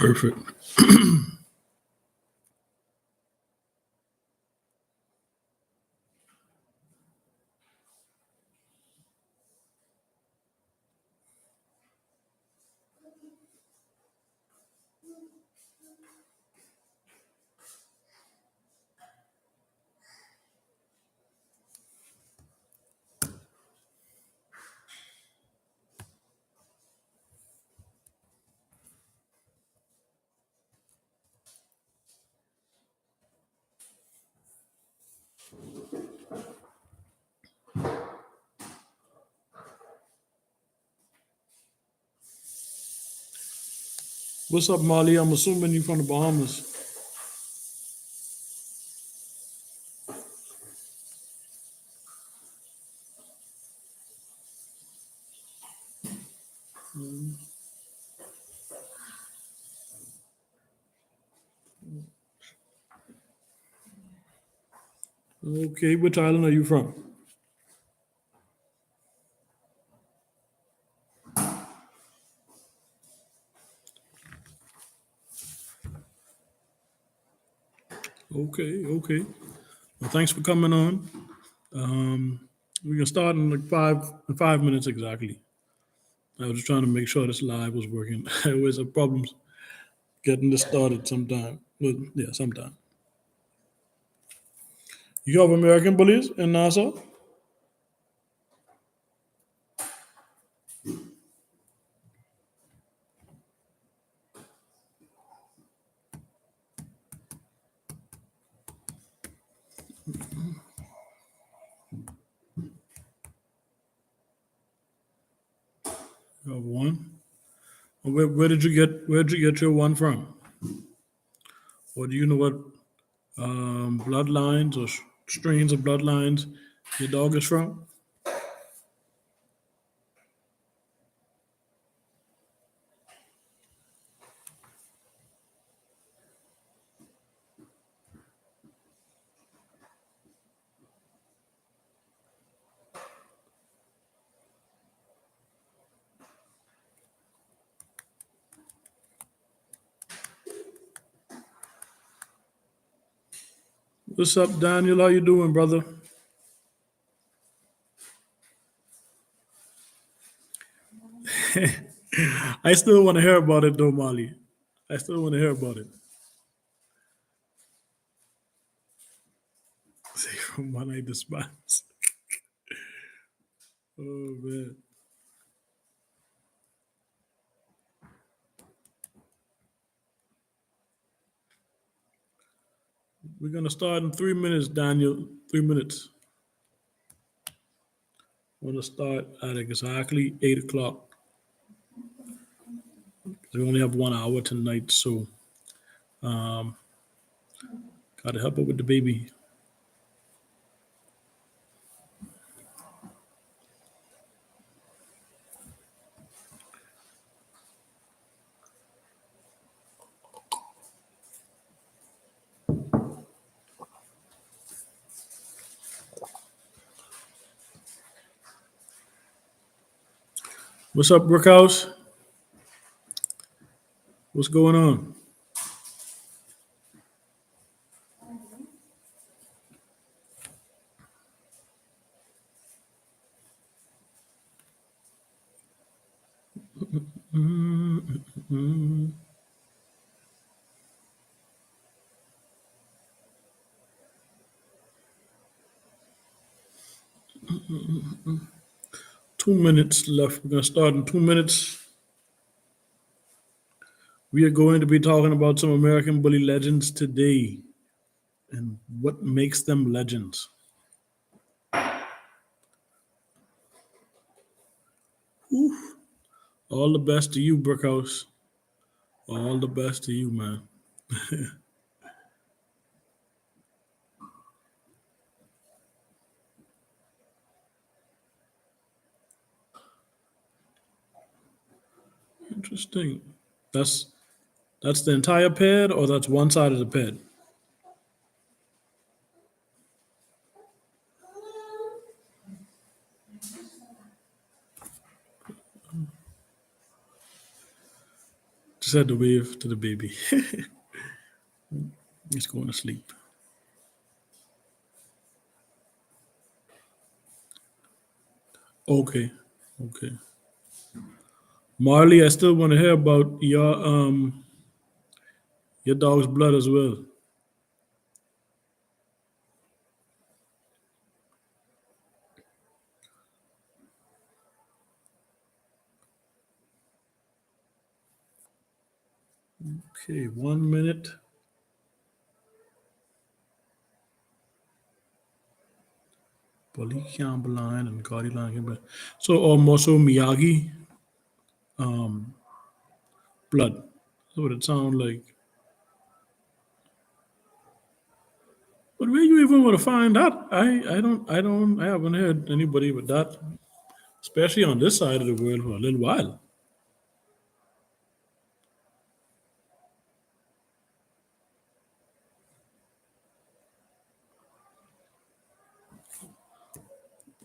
Perfect. What's up, Molly? I'm assuming you're from the Bahamas. Okay, which island are you from? Okay, okay. Well, thanks for coming on. We can start in like 5 minutes exactly. I was just trying to make sure this live was working. I always have problems getting this started sometime. Well, yeah, sometime. You have American bullies in Nassau? You have one. Where did you get your one from? Or do you know what bloodlines or strains of bloodlines your dog is from? What's up, Daniel? How you doing, brother? I still want to hear about it, though, Molly. I still want to hear about it. Say from one I despise. Oh man, we're gonna start in 3 minutes, Daniel. 3 minutes. We're gonna start at exactly 8 o'clock. We only have 1 hour tonight, so gotta help her with the baby. What's up, Brookhouse? What's going on? 2 minutes left. We're gonna start in 2 minutes. We are going to be talking about some American bully legends today and what makes them legends. All the best to you, Brookhouse. All the best to you, man. Interesting. That's that's the entire pad, or that's one side of the pad. Just had to wave to the baby. He's going to sleep. Okay. Okay. Marley, I still want to hear about your dog's blood as well. Okay, 1 minute. Polikian line and Cardi line. So almost so Miyagi blood. That's what it sounds like. But where you even want to find that? I haven't heard anybody with that, especially on this side of the world for a little while.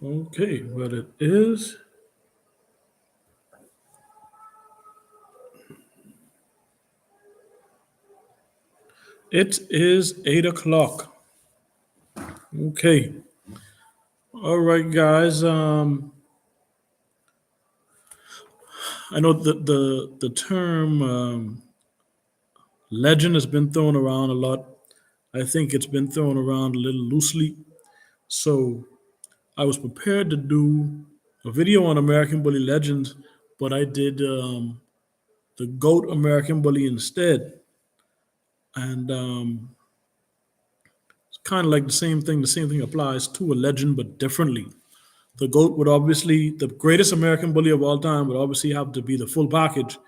Okay, well it is 8 o'clock. Okay. All right, guys. I know that the term legend has been thrown around a lot. I think it's been thrown around a little loosely. So I was prepared to do a video on American Bully legends, but I did the GOAT American Bully instead. And it's kind of like the same thing. The same thing applies to a legend, but differently. The GOAT would obviously, the greatest American bully of all time would obviously have to be the full package,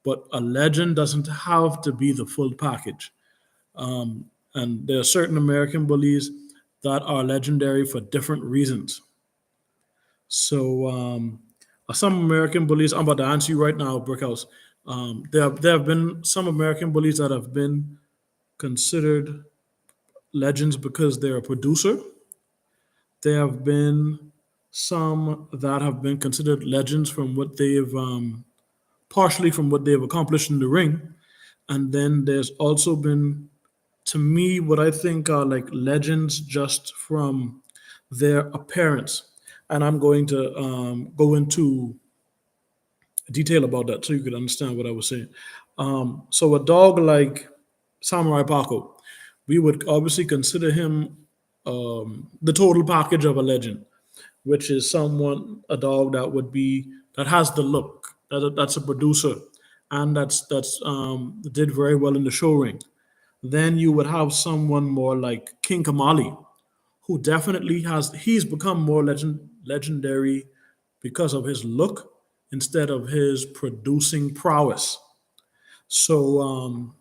but a legend doesn't have to be the full package. And there are certain American bullies that are legendary for different reasons. So some American bullies, I'm about to answer you right now, Brickhouse. There have been some American bullies that have been considered legends because they're a producer. There have been some that have been considered legends from what they've partially from what they've accomplished in the ring, and then there's also been, to me, what I think are like legends just from their appearance. And I'm going to go into detail about that so you could understand what I was saying. So a dog like Samurai Paco, we would obviously consider him the total package of a legend, which is someone, a dog that would be, that has the look, that's a producer, and that's did very well in the show ring. Then you would have someone more like King Kamali, who definitely has, he's become more legendary because of his look instead of his producing prowess. So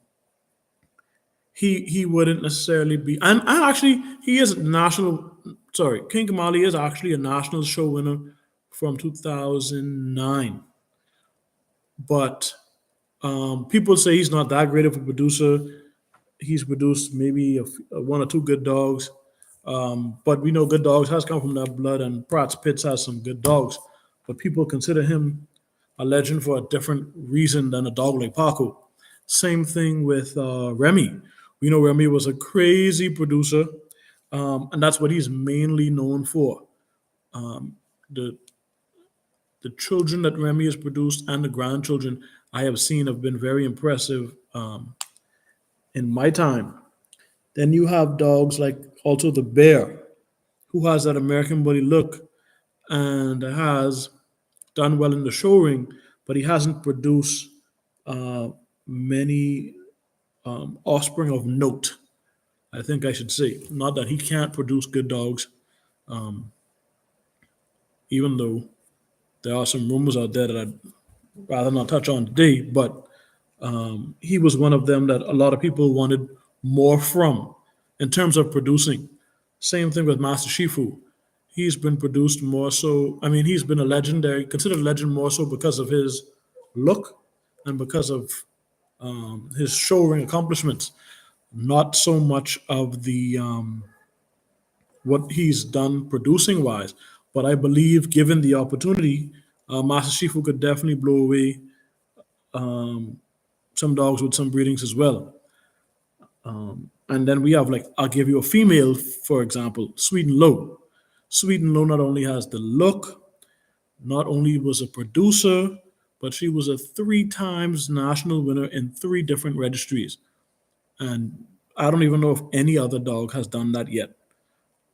he wouldn't necessarily be, and actually he is national. Sorry, King Kamali is actually a national show winner from 2009, but people say he's not that great of a producer. He's produced maybe one or two good dogs, but we know good dogs has come from that blood, and Pratt's Pitts has some good dogs. But people consider him a legend for a different reason than a dog like Paco. Same thing with Remy. We know Remy was a crazy producer, and that's what he's mainly known for. The the children that Remy has produced and the grandchildren I have seen have been very impressive in my time. Then you have dogs like also the bear, who has that American Bully look and has done well in the show ring, but he hasn't produced uh, many offspring of note. I think I should say, not that he can't produce good dogs, even though there are some rumors out there that I'd rather not touch on today. But he was one of them that a lot of people wanted more from in terms of producing. Same thing with Master Shifu. He's been produced more so. I mean, he's been a legendary, considered a legend more so because of his look and because of his show ring accomplishments, not so much of the what he's done producing wise. But I believe, given the opportunity, Master Shifu could definitely blow away some dogs with some breedings as well. And then we have, like, I'll give you a female, for example, Sweet and Low. Sweet and Low not only has the look, not only was a producer, but she was a 3 times national winner in 3 different registries. And I don't even know if any other dog has done that yet.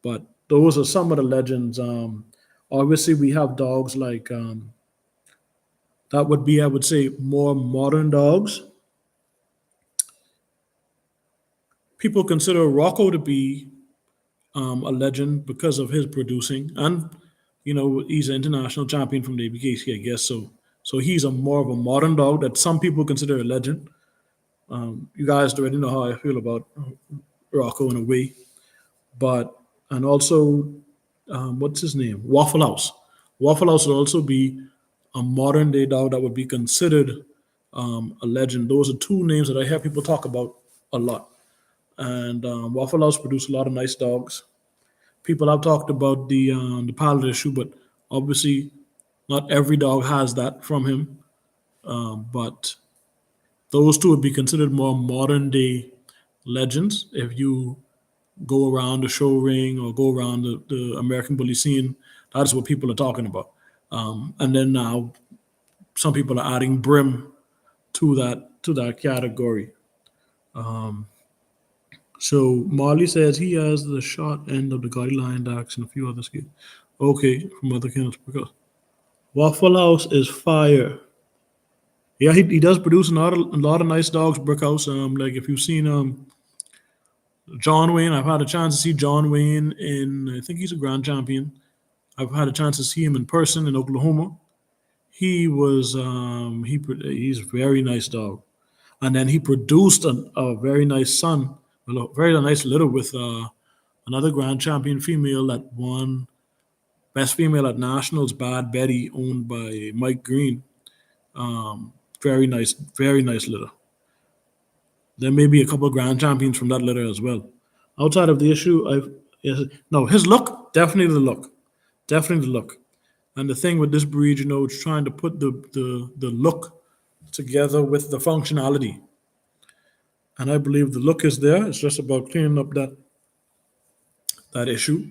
But those are some of the legends. Obviously, we have dogs like that would be, I would say, more modern dogs. People consider Rocco to be a legend because of his producing, and he's an international champion from the ABKC, I guess. So he's a more of a modern dog that some people consider a legend. You guys already know how I feel about Rocco in a way, but and also what's his name? Waffle House. Waffle House would also be a modern day dog that would be considered a legend. Those are 2 names that I hear people talk about a lot. And Waffle House produced a lot of nice dogs. People have talked about the palette issue, but obviously not every dog has that from him. But those two would be considered more modern day legends. If you go around the show ring or go around the American Bully scene, that's what people are talking about. And then now some people are adding Brim to that category. So Marley says he has the short end of the Gaudy Lion Dax and a few other skills. Okay, from other kennels because Waffle House is fire. Yeah, he does produce a lot of nice dogs. Brickhouse. Like if you've seen John Wayne, I've had a chance to see John Wayne in. I think he's a grand champion. I've had a chance to see him in person in Oklahoma. He was he's a very nice dog, and then he produced a very nice son, well, a very nice litter with another grand champion female that won best female at nationals. Bad Betty, owned by Mike Green. Very nice litter. There may be a couple of grand champions from that litter as well. Outside of the issue, yes, no, his look, definitely the look, definitely the look. And the thing with this breed, it's trying to put the look together with the functionality. And I believe the look is there. It's just about cleaning up that issue.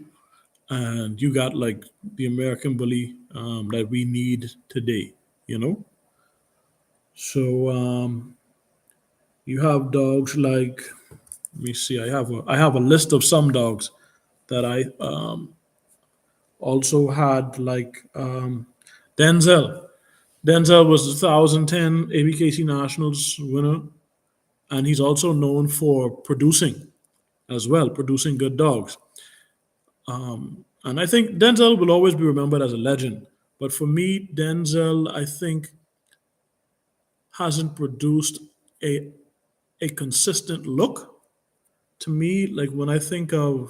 And you got, like, the American Bully that we need today. You know. So you have dogs like, let me see. I have a list of some dogs that I also had, like Denzel. Denzel was the 2010 ABKC Nationals winner, and he's also known for producing as well, producing good dogs. And I think Denzel will always be remembered as a legend. But for me, Denzel, I think, hasn't produced a a consistent look to me. Like when I think of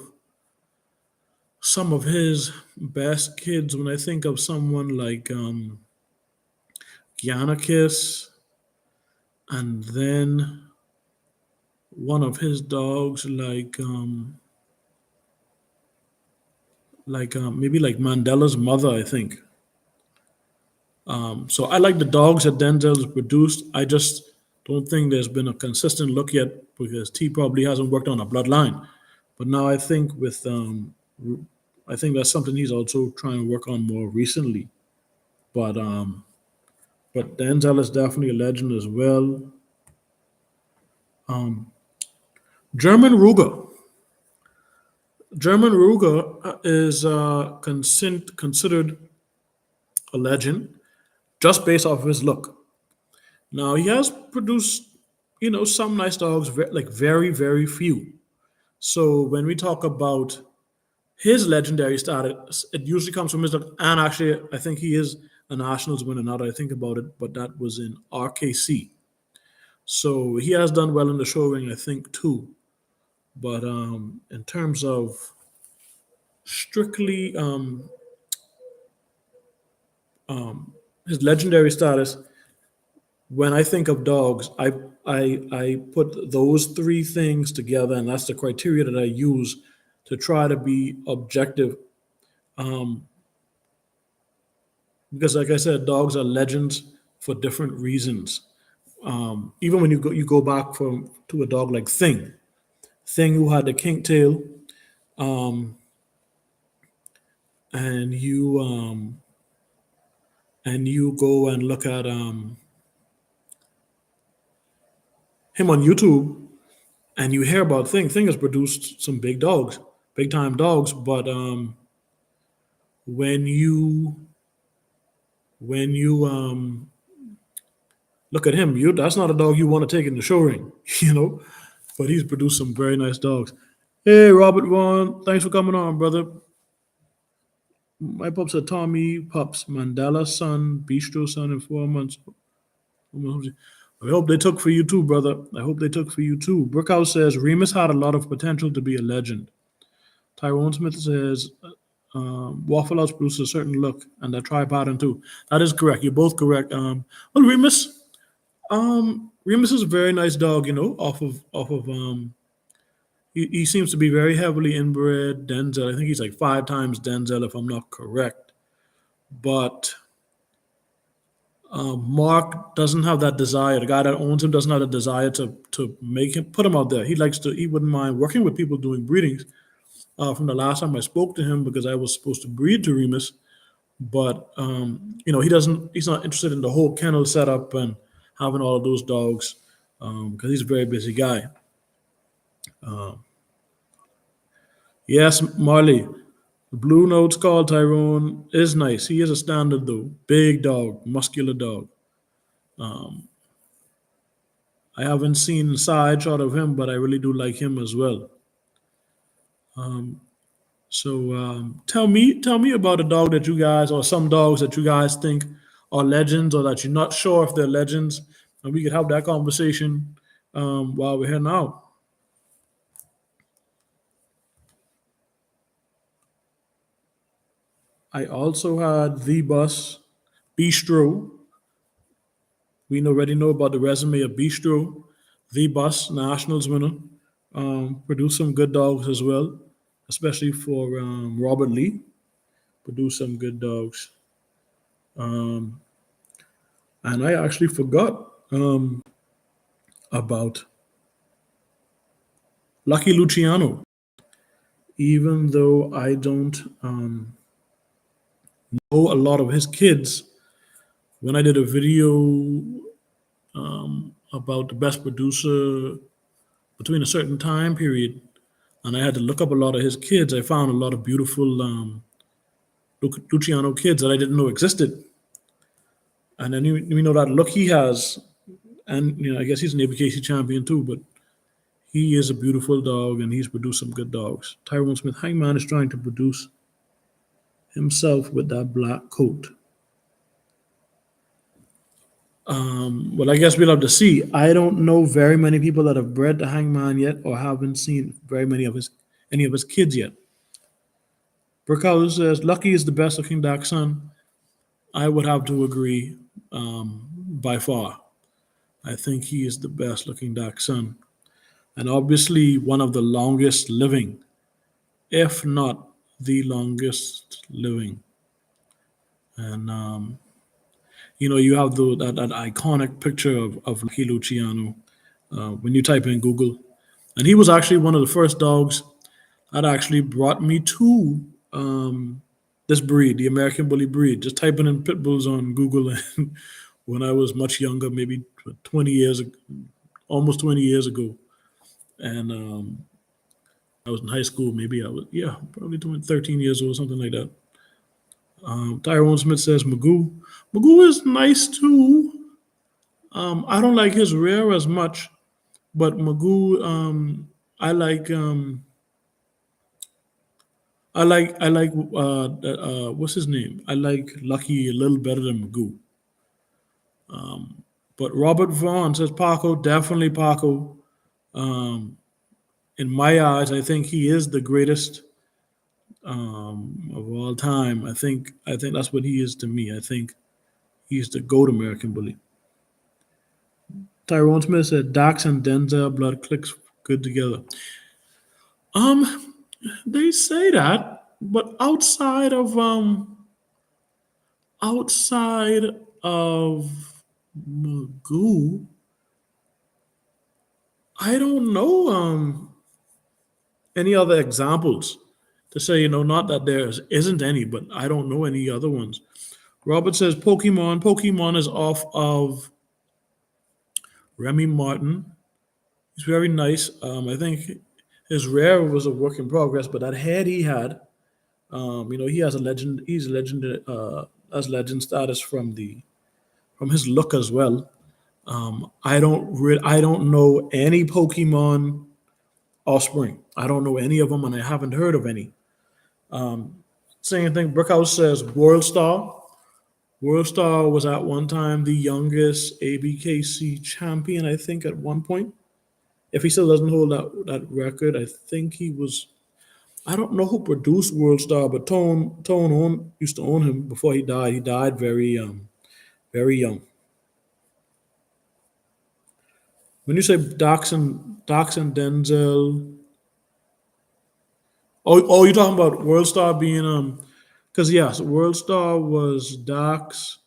some of his best kids, when I think of someone like Gianakis, and then one of his dogs like maybe like Mandela's mother, I think. So I like the dogs that Denzel has produced. I just don't think there's been a consistent look yet because T probably hasn't worked on a bloodline. But now I think I think that's something he's also trying to work on more recently. But Denzel is definitely a legend as well. German Ruger. German Ruger is considered a legend just based off of his look. Now he has produced, some nice dogs, like very, very few. So when we talk about his legendary status, it usually comes from his look. And actually, I think he is a Nationals winner now that I think about it, but that was in RKC. So he has done well in the show ring, I think, too. But in terms of strictly his legendary status, when I think of dogs, I put those 3 things together, and that's the criteria that I use to try to be objective. Because, like I said, dogs are legends for different reasons. Even when you go back from to a dog like Thing who had the kink tail, um, and you go and look at him on YouTube, and you hear about Thing has produced some big dogs, big time dogs. But when you when you look at him, you that's not a dog you want to take in the show ring, you know. But he's produced some very nice dogs. Hey, Robert Vaughn, thanks for coming on, brother. My pups are Tommy Pups, Mandela's son, Bistro's son in 4 months. I hope they took for you too, brother. I hope they took for you too. Brookhouse says Remus had a lot of potential to be a legend. Tyrone Smith says Waffle House produces a certain look, and that try pattern too. That is correct. You're both correct. Well, Remus is a very nice dog. Off of he seems to be very heavily inbred. Denzel, I think he's like 5 times Denzel, if I'm not correct. But Mark doesn't have that desire. The guy that owns him doesn't have the desire to make him put him out there. He wouldn't mind working with people doing breedings. From the last time I spoke to him, because I was supposed to breed to Remus, but he's not interested in the whole kennel setup and having all of those dogs, because he's a very busy guy. Yes, Marley. The Blue Notes called Tyrone is nice. He is a standard though. Big dog, muscular dog. I haven't seen a side shot of him, but I really do like him as well. So tell me about a dog that you guys, or some dogs that you guys think are legends, or that you're not sure if they're legends, and we could have that conversation while we're here now. I also had the bus Bistro. We already know about the resume of Bistro, the bus Nationals winner. Produced some good dogs as well, especially for Robert Lee. Produced some good dogs. And I actually forgot about Lucky Luciano, even though I don't know a lot of his kids. When I did a video about the best producer between a certain time period, and I had to look up a lot of his kids, I found a lot of beautiful Luciano kids that I didn't know existed. And then you know that look he has, and I guess he's an ABKC champion too, but he is a beautiful dog, and he's produced some good dogs. Tyrone Smith, Hangman is trying to produce himself with that black coat. Well, I guess we'll have to see. I don't know very many people that have bred the Hangman yet, or haven't seen very many of his any of his kids yet. Burkhouse says Lucky is the best looking dachshund. I would have to agree, by far. I think he is the best looking dachshund, and obviously one of the longest living, if not the longest living. And you have that iconic picture of Lucky Luciano when you type in Google. And he was actually one of the first dogs that actually brought me to this breed, the American Bully breed. Just typing in pit bulls on Google, and when I was much younger, maybe 20 years, almost 20 years ago, and I was in high school. Maybe I was, yeah, probably 13 years old, something like that. Tyrone Smith says Magoo. Magoo is nice too. I don't like his rear as much, but Magoo, I like. What's his name? I like Lucky a little better than Magoo. But Robert Vaughn says Paco, definitely Paco. In my eyes, I think he is the greatest of all time. I think that's what he is to me. I think he's the GOAT American bully. Tyrone Smith said Dax and Denzel blood clicks good together. They say that, but outside of Magoo, I don't know any other examples to say, not that there isn't any, but I don't know any other ones. Robert says Pokemon. Pokemon is off of Remy Martin. He's very nice. I think his rare was a work in progress, but that head he had, he has a legend. He's a legend, has legend status from his look as well. I don't know any Pokemon offspring. I don't know any of them, and I haven't heard of any. Same thing. Brookhouse says World Star. World Star was at one time the youngest ABKC champion, I think, at one point. If he still doesn't hold that record, I think he was. I don't know who produced World Star, but used to own him before he died. He died very young. When you say Dax and Denzel, you're talking about World Star being because yes, World Star was Dax,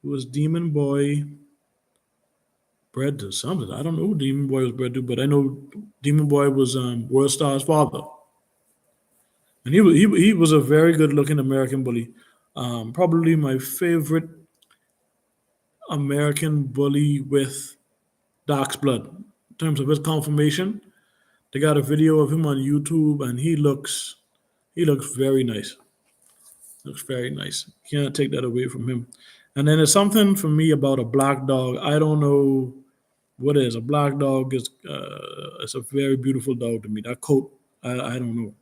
was Demon Boy, bred to something. I don't know who Demon Boy was bred to, but I know Demon Boy was World Star's father, and he was a very good looking American bully. Probably my favorite American bully with Dark's blood in terms of his conformation. They got a video of him on YouTube, and he looks very nice. Looks very nice. Can't take that away from him. And then there's something for me about a black dog. I don't know what it is. A black dog is it's a very beautiful dog to me. That coat, I don't know.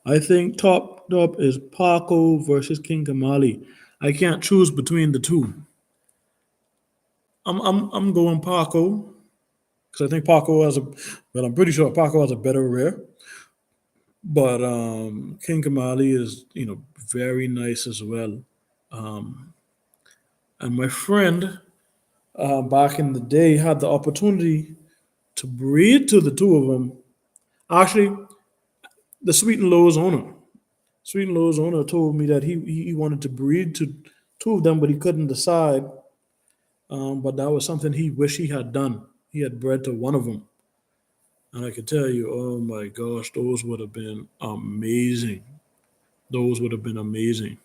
I think top is Paco versus King Kamali. I can't choose between the two. I'm going Paco because I think Paco has a, but I'm pretty sure Paco has a better rear. But King Kamali is very nice as well. Um, and my friend back in the day had the opportunity to breed to the two of them. Actually, the Sweet and Low's owner, Sweet and Low's owner told me that he wanted to breed to two of them, but he couldn't decide. But that was something he wished he had done. He had bred to one of them, and I could tell you, oh my gosh, those would have been amazing. Those would have been amazing.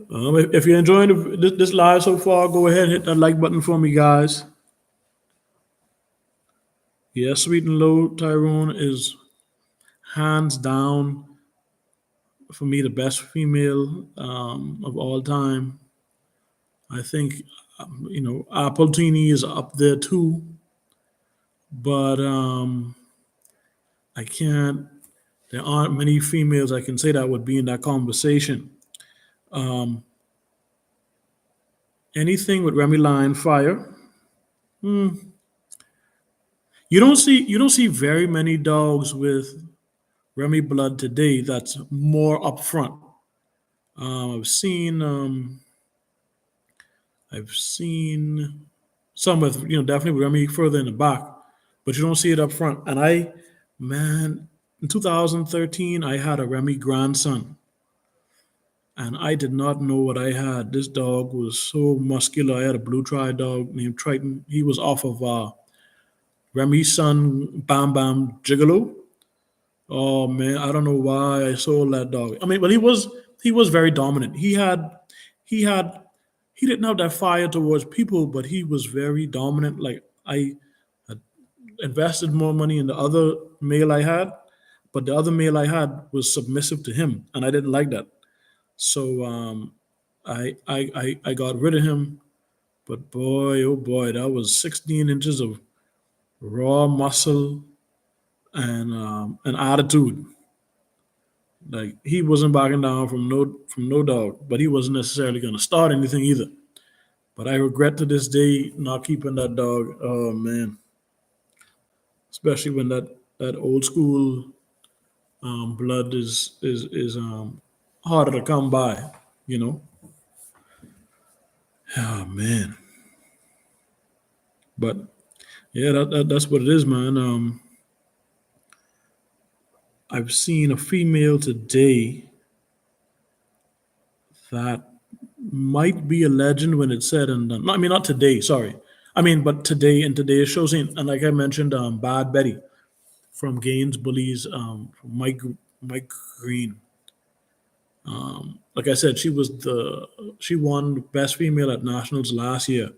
If you're enjoying this live so far, go ahead and hit that like button for me, guys. Yeah, Sweet and Low Tyrone is hands down for me the best female of all time. I think Appletini is up there too, but I can't. There aren't many females I can say that would be in that conversation. Um, Anything with Remy Line Fire. You don't see very many dogs with Remy blood today that's more upfront. I've seen some with definitely Remy further in the back, but you don't see it up front. And man, in 2013 I had a Remy grandson, and I did not know what I had. This dog was so muscular. I had a blue tri dog named Triton. He was off of Remy's son, Bam Bam Gigolo. Oh man, I don't know why I sold that dog. I mean, but he was very dominant. He had he didn't have that fire towards people, but he was very dominant. Like I had invested more money in the other male I had, but the other male I had was submissive to him, and I didn't like that. So I got rid of him. But boy, oh boy, that was 16 inches of raw muscle and an attitude. Like he wasn't backing down from no dog, but he wasn't necessarily going to start anything either. But I regret to this day not keeping that dog. Oh man, especially when that old school blood is harder to come by. You know. Oh man, but yeah, that's what it is, man. I've seen a female today that might be a legend when it's said and done. No, I mean, not today. Sorry, I mean, but today in today's show scene, and like I mentioned, Bad Betty from Gaines Bullies, from Mike Green. Like I said, she won Best Female at Nationals last year,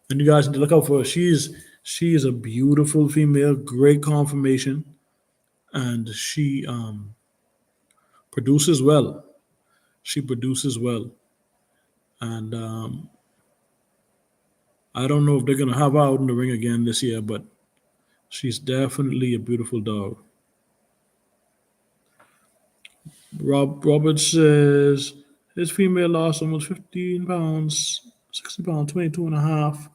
and you guys need to look out for her. She is a beautiful female, great conformation, and she produces well. She produces well, and I don't know if they're gonna have her out in the ring again this year, but she's definitely a beautiful dog. Robert says his female lost almost 15 pounds, 60 pounds, 22 and a half.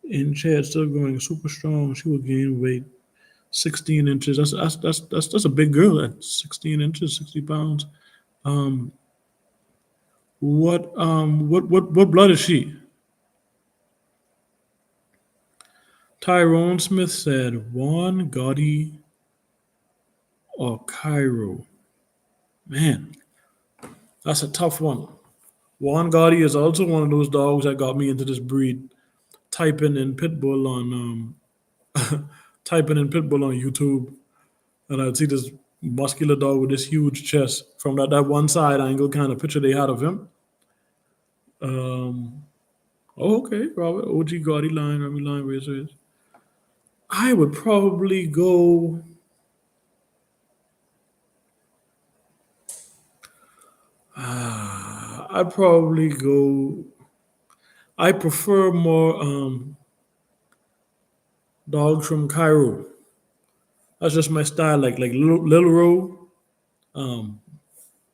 In head, still growing super strong. She will gain weight 16 inches. That's a big girl at 16 inches, 60 pounds. Um, what blood is she? Tyrone Smith said Juan Gotti or Cairo. Man, that's a tough one. Juan Gotti is also one of those dogs that got me into this breed. Typing in Pitbull on typing in Pitbull on YouTube, and I'd see this muscular dog with this huge chest from that one side angle kind of picture they had of him. Um, oh, okay, Robert, OG Gotti line, Remy line racers. I would probably go. I'd probably go. I prefer more dogs from Cairo. That's just my style, like Little Row, um,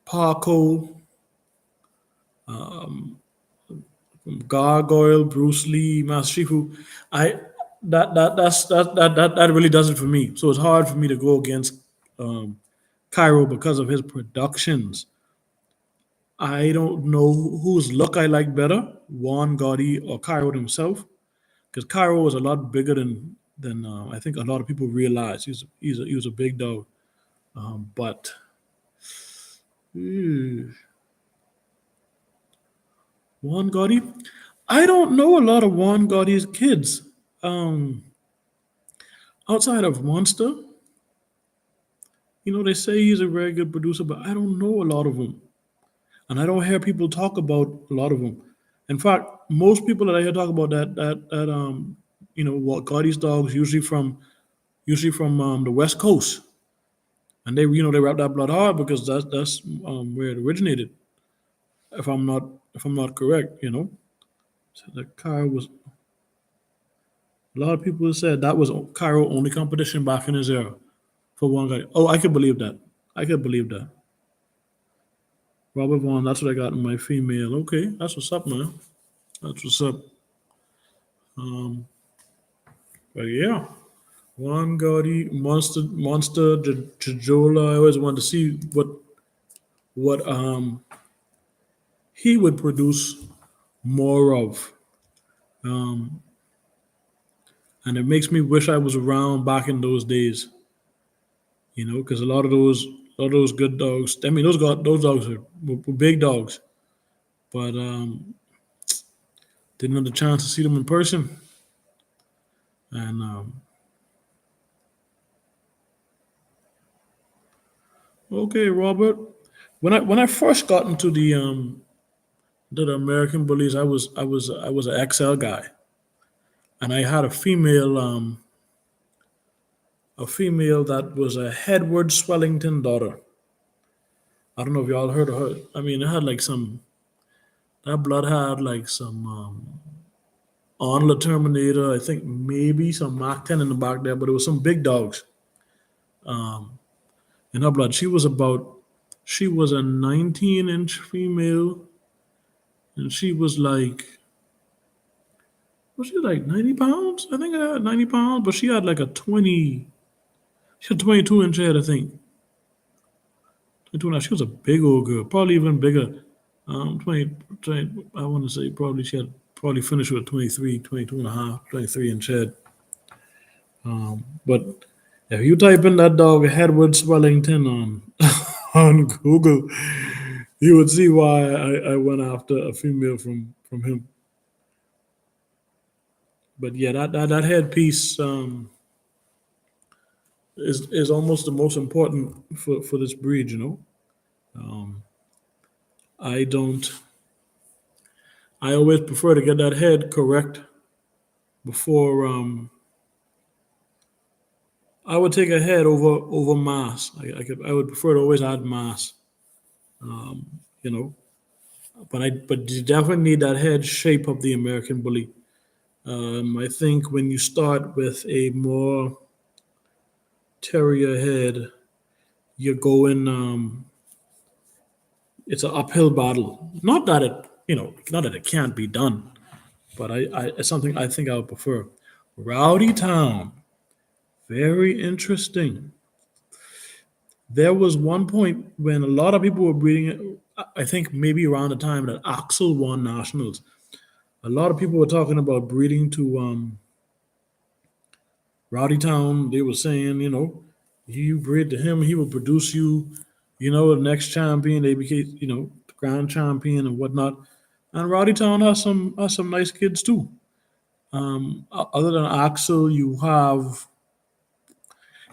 Paco, Gargoyle, Bruce Lee, Master Shifu. I that really does it for me. So it's hard for me to go against um, Cairo because of his productions. I don't know whose look I like better, Juan Gotti or Cairo himself, because Cairo was a lot bigger than I think a lot of people realize. He was a big dog, but ew, Juan Gotti. I don't know a lot of Juan Gotti's kids. Um, Outside of Monster, they say he's a very good producer, but I don't know a lot of them, and I don't hear people talk about a lot of them. In fact, most people that I hear talk about what Gotti's dogs usually from the West Coast, and they wrap that blood hard because that's where it originated. If I'm not correct. So the car was a lot of people said that was Cairo only competition back in his era for one guy. Oh, I could believe that. I could believe that. Robert Vaughn, that's what I got in my female. Okay, that's what's up, man. That's what's up. Um, but yeah, Juan Gaudi, Monster, Jajola. I always wanted to see what he would produce more of, um, and it makes me wish I was around back in those days. Because a lot of those good dogs. I mean, those dogs were big dogs, but didn't have the chance to see them in person. And okay, Robert, when I first got into the American Bullies, I was an XL guy, and I had a female that was a Hedward Swellington daughter. I don't know if y'all heard of her. I mean, it had like some that blood had like some on the Terminator. I think maybe some Mach 10 in the back there, but it was some big dogs in her blood. She was a 19-inch female, and she was like 90 pounds? I think I had 90 pounds, but she had like she had 22-inch head, I think. 22 now. She was a big old girl, probably even bigger. 20, I want to say probably she had probably finished with 23, 22 and a half, 23-inch head. But if you type in that dog Edward Swellington on on Google, you would see why I went after a female from him. But yeah, that headpiece is almost the most important for this breed. You know, I don't. I always prefer to get that head correct before. I would take a head over mass. I would prefer to always add mass. You know, but you definitely need that head shape of the American Bully. I think when you start with a more terrier head, you're going. It's an uphill battle. Not that it, not that it can't be done, but it's something I think I would prefer. Rowdy Town, very interesting. There was one point when a lot of people were breeding. I think maybe around the time that Axel won nationals, a lot of people were talking about breeding to Rowdy Town. They were saying, you breed to him, he will produce you, the next champion. They became, the grand champion and whatnot. And Rowdy Town has some nice kids too. Other than Axel, you have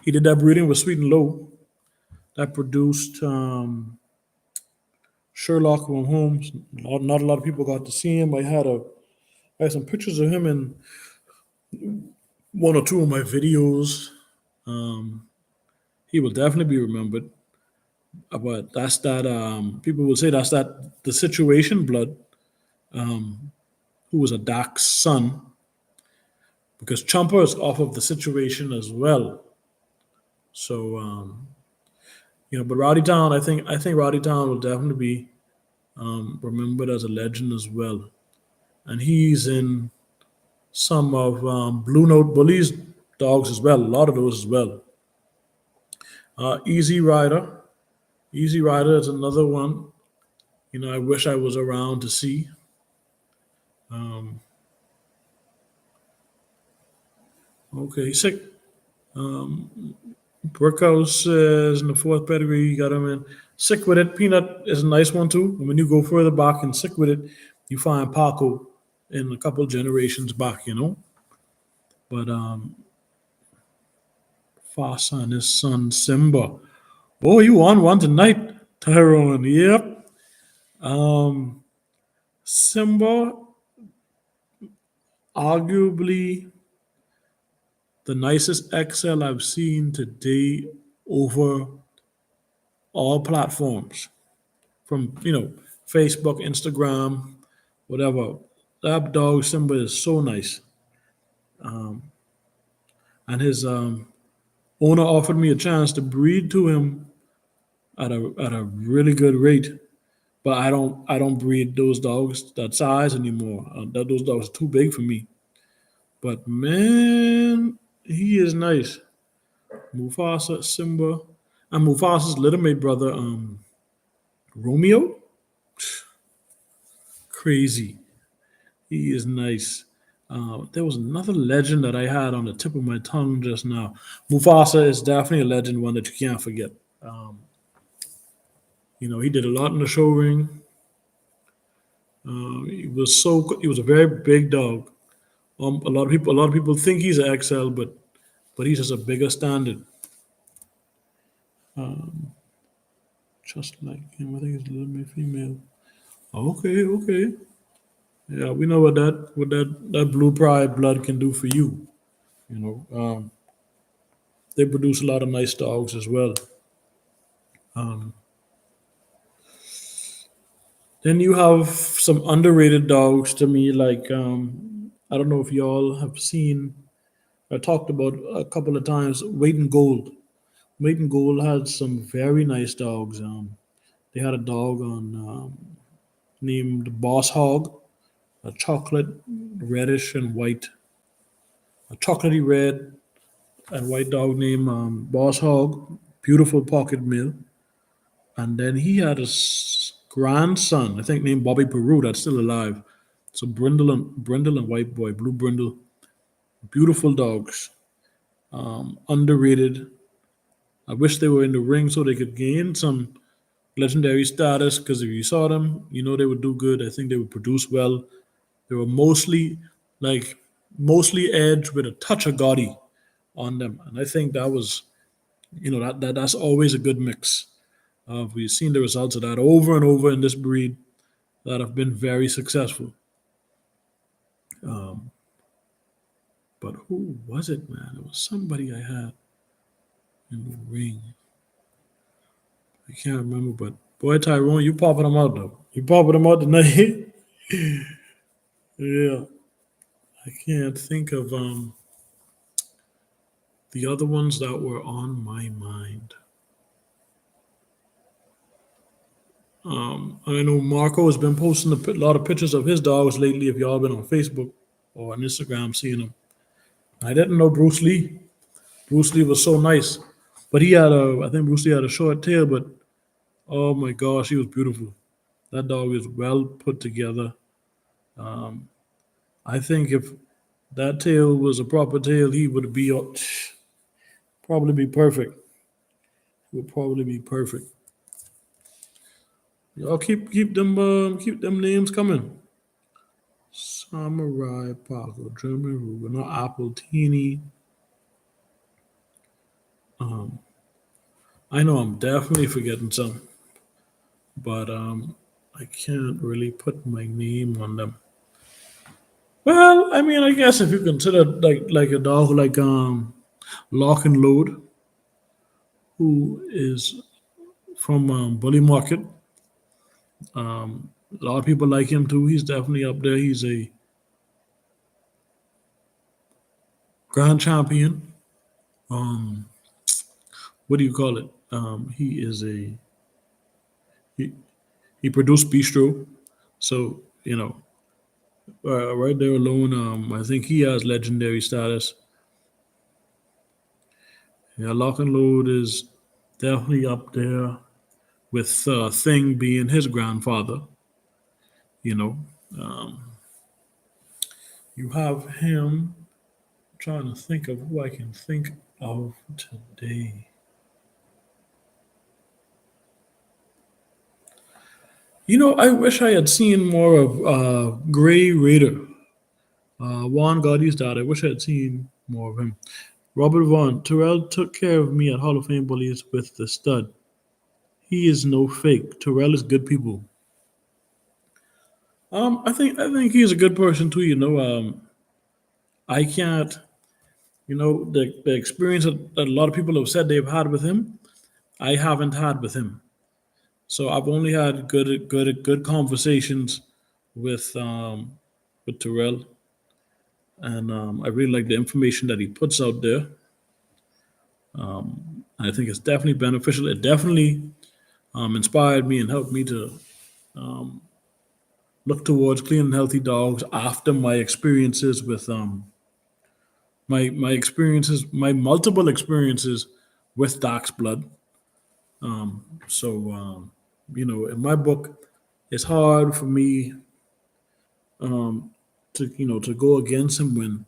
he did that breeding with Sweet and Low that produced Sherlock from Holmes. Not a lot of people got to see him. I had some pictures of him in one or two of my videos. Um, he will definitely be remembered. But that's that. People will say that's that the situation blood, who was a Doc's son, because Chumper is off of the situation as well. So but Rowdy Town, I think Rowdy Town will definitely be remembered as a legend as well, and he's in some of Blue Note Bully's dogs as well. A lot of those as well. Easy Rider, Easy Rider is another one. I wish I was around to see. Um, okay, sick. Brickhouse says in the fourth pedigree, you got him in. Sick with it. Peanut is a nice one too. And when you go further back and sick with it, you find Paco in a couple generations back. But Fasa and his son Simba. Oh, you won one tonight, Tyrone. Yep. Um, Simba, arguably the nicest XL I've seen today over all platforms, from Facebook, Instagram, whatever. That dog Simba is so nice, and his owner offered me a chance to breed to him at a really good rate. But I don't breed those dogs that size anymore. Those dogs are too big for me. But man, he is nice. Mufasa, Simba, and Mufasa's little mate brother, Romeo, crazy. He is nice. There was another legend that I had on the tip of my tongue just now. Mufasa is definitely a legend, one that you can't forget. He did a lot in the show ring. He was a very big dog. A lot of people think he's an XL, but he's just a bigger standard. Just like him, I think he's a little bit female. Okay, okay. Yeah, we know what that blue pride blood can do for you. You know, they produce a lot of nice dogs as well. Um, then you have some underrated dogs to me, like I don't know if y'all have seen. I talked about a couple of times. Weight and Gold. Weight and Gold had some very nice dogs. They had a dog on named Boss Hog, a chocolate, reddish and white, a chocolatey red and white dog named Boss Hog. Beautiful pocket mill. And then he had a grandson, I think, named Bobby Peru, that's still alive. So Brindle and White Boy, Blue Brindle, beautiful dogs, underrated. I wish they were in the ring so they could gain some legendary status. Because if you saw them, they would do good. I think they would produce well. They were mostly like mostly edged with a touch of gaudy on them, and I think that was, that's always a good mix. We've seen the results of that over and over in this breed that have been very successful. Um, but who was it, man? It was somebody I had in the ring. I can't remember, but boy, Tyrone, you popping them out though. You popping them out tonight. Yeah, I can't think of the other ones that were on my mind. I know Marco has been posting lot of pictures of his dogs lately. If y'all been on Facebook or on Instagram seeing them, I didn't know Bruce Lee. Bruce Lee was so nice, but I think Bruce Lee had a short tail, but oh my gosh, he was beautiful. That dog is well put together. Um, I think if that tail was a proper tail, he would be probably be perfect. Would probably be perfect. Y'all keep them names coming. Samurai Paco, German Ruger, not Apple Teeny. Um, I know I'm definitely forgetting some, but I can't really put my name on them. Well, I mean, I guess if you consider like a dog like Lock and Load, who is from Bully Market, a lot of people like him too. He's definitely up there. He's a grand champion. Um, what do you call it? He is a he, he produced Bistro, so right there alone, I think he has legendary status. Yeah, Lock and Load is definitely up there with Thing being his grandfather. You know, um, you have him. I'm trying to think of who I can think of today. I wish I had seen more of Gray Raider, Juan Gaudi's dad. I wish I had seen more of him. Robert Vaughn, Terrell took care of me at Hall of Fame Bullies with the stud. He is no fake. Terrell is good people. I think he's a good person too. I can't. The experience that a lot of people have said they've had with him, I haven't had with him. So I've only had good conversations with Terrell, and I really like the information that he puts out there. I think it's definitely beneficial. It definitely inspired me and helped me to look towards clean and healthy dogs after my experiences with my multiple experiences with Doc's blood. So in my book, it's hard for me to go against him when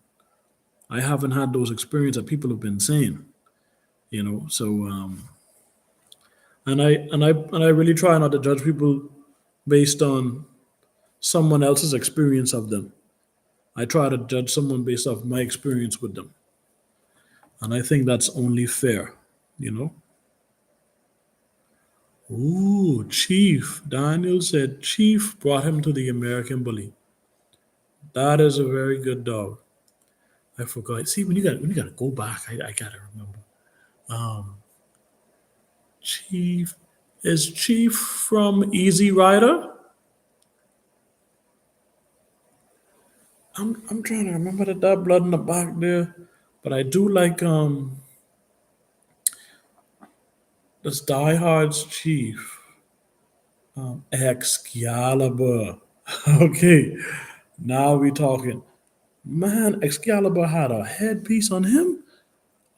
I haven't had those experiences that people have been saying. So and I really try not to judge people based on someone else's experience of them. I try to judge someone based off my experience with them, and I think that's only fair. You know. Ooh, Chief. Daniel said Chief brought him to the American Bully. That is a very good dog. I forgot. See, when you gotta go back, I gotta remember. Um, Chief is Chief from Easy Rider. I'm trying to remember that blood in the back there, but I do like this Die Hard's Chief, Excalibur. Okay, now we talking. Man, Excalibur had a headpiece on him.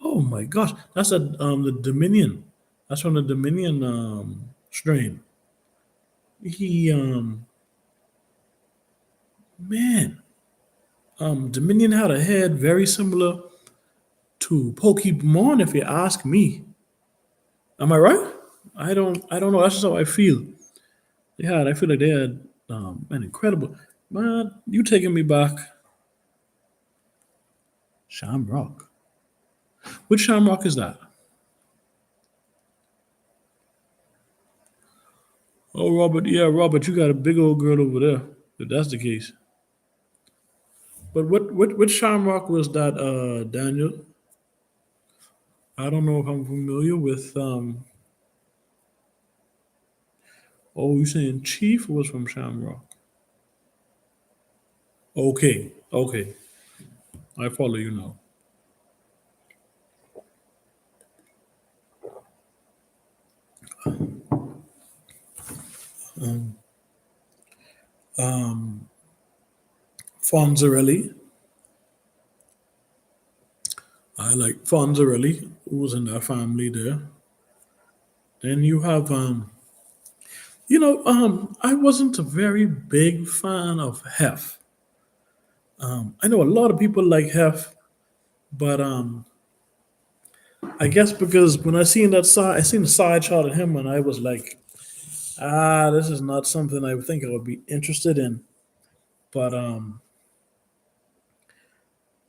Oh my gosh, that's the Dominion. That's from the Dominion strain. He man, Dominion had a head very similar to Pokemon. If you ask me, am I right? I don't know. That's just how I feel. I feel like they had an incredible man. You taking me back? Shamrock. Which Shamrock is that? Oh, Robert. Yeah, Robert, you got a big old girl over there. If that's the case. But which Shamrock was that, Daniel? I don't know if I'm familiar with. Oh, you saying Chief was from Shamrock? Okay, okay, I follow you now. Fonzarelli. I like Fonzarelli, who was in that family there. Then you have, I wasn't a very big fan of Hef. I know a lot of people like Hef, but I guess because when I seen the side shot of him, and I was like, this is not something I would think I would be interested in. But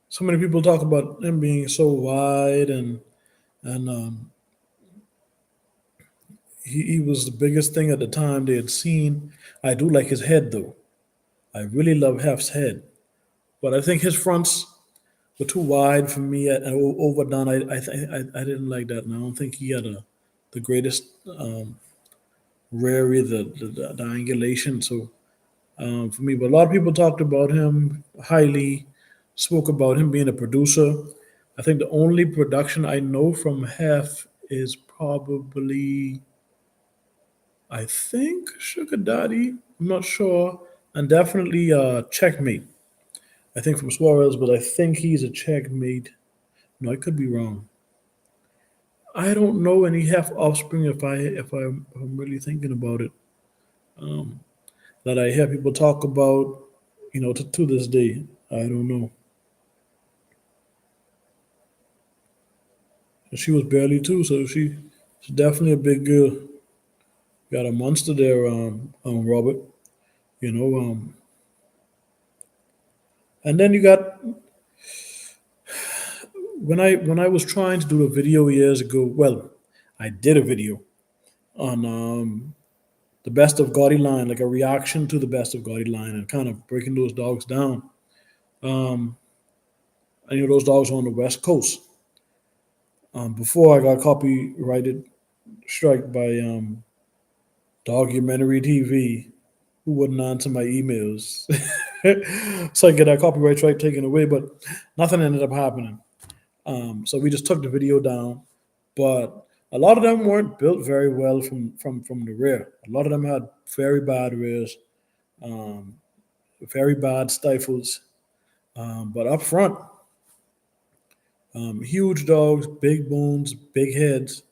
so many people talk about him being so wide, and he was the biggest thing at the time they had seen. I do like his head though. I really love Hef's head, but I think his fronts were too wide for me and overdone. I didn't like that, and I don't think he had the greatest rear, the angulation. So for me, but a lot of people talked about him highly, spoke about him being a producer. I think the only production I know from Hef is probably, I think, Sugar Daddy. I'm not sure, and definitely Checkmate. I think from Suarez, but I think he's a Checkmate. No, I could be wrong. I don't know any Hef offspring if I'm really thinking about it, that I hear people talk about, to this day. I don't know. She was barely two, so she's definitely a big girl. Got a monster there, Robert. You know, and then you got when I was trying to do a video years ago. Well, I did a video on the best of Gaudy Line, like a reaction to the best of Gaudy Line, and kind of breaking those dogs down. Um, and those dogs were on the West Coast. Before I got copyrighted strike by Documentary TV, who wouldn't answer my emails. So I get that copyright strike taken away, but nothing ended up happening. So we just took the video down, but a lot of them weren't built very well from the rear. A lot of them had very bad rears, um, very bad stifles. But up front, huge dogs, big bones, big heads.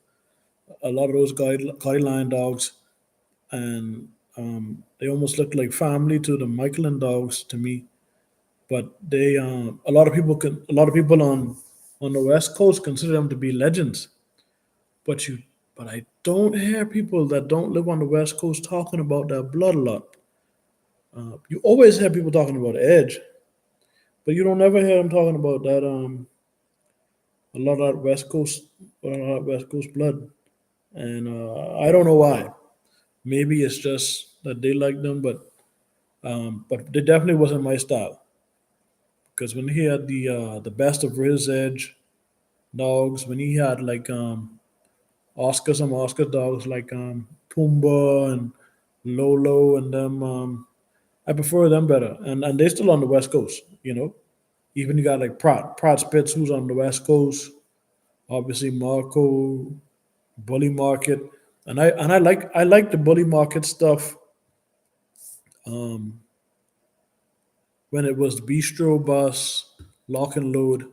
A lot of those guide line dogs, and they almost looked like family to the Michelin dogs to me. But they, a lot of people on the West Coast consider them to be legends. But I don't hear people that don't live on the West Coast talking about that blood a lot. You always hear people talking about Edge, but you don't ever hear them talking about that a lot of that West Coast blood. And I don't know why. Maybe it's just that they like them, but they definitely wasn't my style. Because when he had the best of his Edge dogs, when he had like some Oscar dogs like Pumbaa and Lolo and them. I prefer them better, and they're still on the West Coast. Even you got like Pratt Spitz, who's on the West Coast. Obviously, Marco, Bully Market, and I like the Bully Market stuff. Um, when it was the Bistro Bus, Lock and Load.